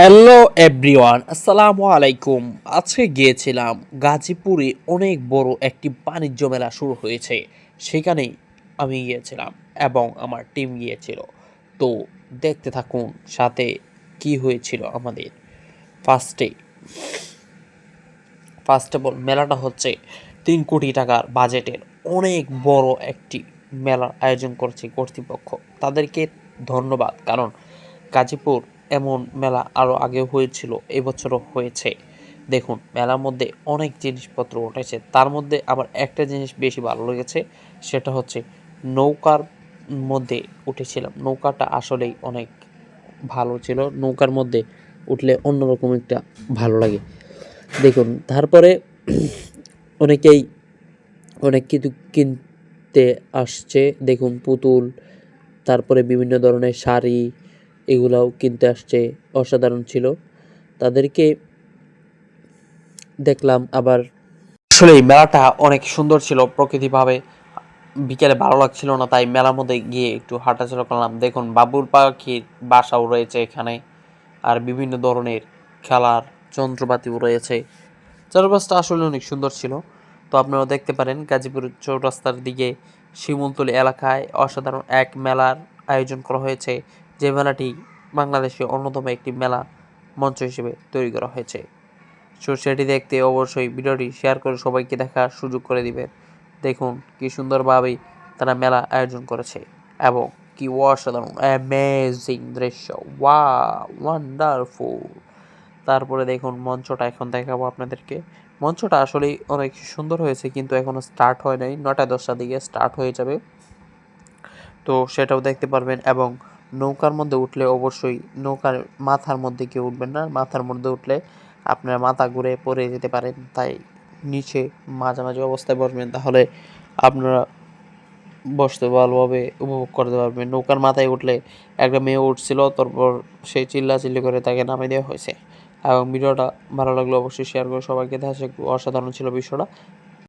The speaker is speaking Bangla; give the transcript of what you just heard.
হ্যালো এভরিওয়ান, আসসালামু আলাইকুম। আজকে গিয়েছিলাম গাজীপুরে, অনেক বড় একটি বাণিজ্য মেলা শুরু হয়েছে। সেখানেই আমি গিয়েছিলাম এবং আমার টিম গিয়েছিল। তো দেখতে থাকুন সাথে কি হয়েছিল আমাদের। ফার্স্টে ফার্স্ট অফ অল মেলাটা হচ্ছে 3 কোটি টাকার বাজেটের অনেক বড় একটি মেলার আয়োজন করছে কর্তৃপক্ষ। তাদেরকে ধন্যবাদ, কারণ গাজীপুর এমন মেলা আরও আগেও হয়েছিল, এবছরও হয়েছে। দেখুন মেলার মধ্যে অনেক জিনিসপত্র উঠেছে, তার মধ্যে আমার একটা জিনিস বেশি ভালো লেগেছে, সেটা হচ্ছে নৌকার মধ্যে উঠেছিলাম। নৌকাটা আসলেই অনেক ভালো ছিল, নৌকার মধ্যে উঠলে অন্যরকম একটা ভালো লাগে। দেখুন তারপরে অনেকেই অনেক কিছু কিনতে আসছে। দেখুন পুতুল, তারপরে বিভিন্ন ধরনের শাড়ি, এগুলাও কিনতে আসছে। অসাধারণ ছিল, তাদেরকে দেখলাম। আবার আসলে এই মেলাটা অনেক সুন্দর ছিল প্রকৃতিভাবে। বিকেলে ভালো লাগছিল না, তাই মেলার মধ্যে গিয়ে একটু হাঁটাচলা করলাম। দেখুন বাবুর পাখির বাসাও রয়েছে এখানে, আর বিভিন্ন ধরনের খেলার যন্ত্রপাতিও রয়েছে। চারপাশটা আসলে অনেক সুন্দর ছিল। তো আপনারা দেখতে পারেন গাজীপুর চৌরাস্তার দিকে শিমুলতলী এলাকায় অসাধারণ এক মেলার আয়োজন করা হয়েছে, যে মেলাটি বাংলাদেশে অন্যতম একটি মেলা মঞ্চ হিসেবে তৈরি করা হয়েছে। সো সেটি দেখতে অবশ্যই ভিডিওটি শেয়ার করে সবাইকে দেখার সুযোগ করে দিবেন। দেখুন কি সুন্দরভাবেই তারা মেলা আয়োজন করেছে এবং কি অসাধারণ অ্যামেজিং দৃশ্য, ওয়ান্ডারফুল। তারপরে দেখুন মঞ্চটা এখন দেখাবো আপনাদেরকে। মঞ্চটা আসলেই অনেক সুন্দর হয়েছে, কিন্তু এখনো স্টার্ট হয় নাই। 9টা 10টার দিকে স্টার্ট হয়ে যাবে, তো সেটাও দেখতে পারবেন। এবং নৌকার মধ্যে উঠলে অবশ্যই নৌকার মাথার মধ্যে কেউ উঠবেন না, মাথার মধ্যে উঠলে আপনার মাথা ঘুরে পড়ে যেতে পারেন। তাই নিচে মাঝামাঝি অবস্থায় বসবেন, তাহলে আপনারা বসতে ভালোভাবে উপভোগ করতে পারবেন। নৌকার মাথায় উঠলে একটা মেয়ে উঠছিল, তারপর সেই চিল্লাচিল্লি করে তাকে নামিয়ে দেওয়া হয়েছে। এবং ভিডিওটা ভালো লাগলে অবশ্যই শেয়ার করে সবাইকে দেখা, অসাধারণ ছিল বিষয়টা।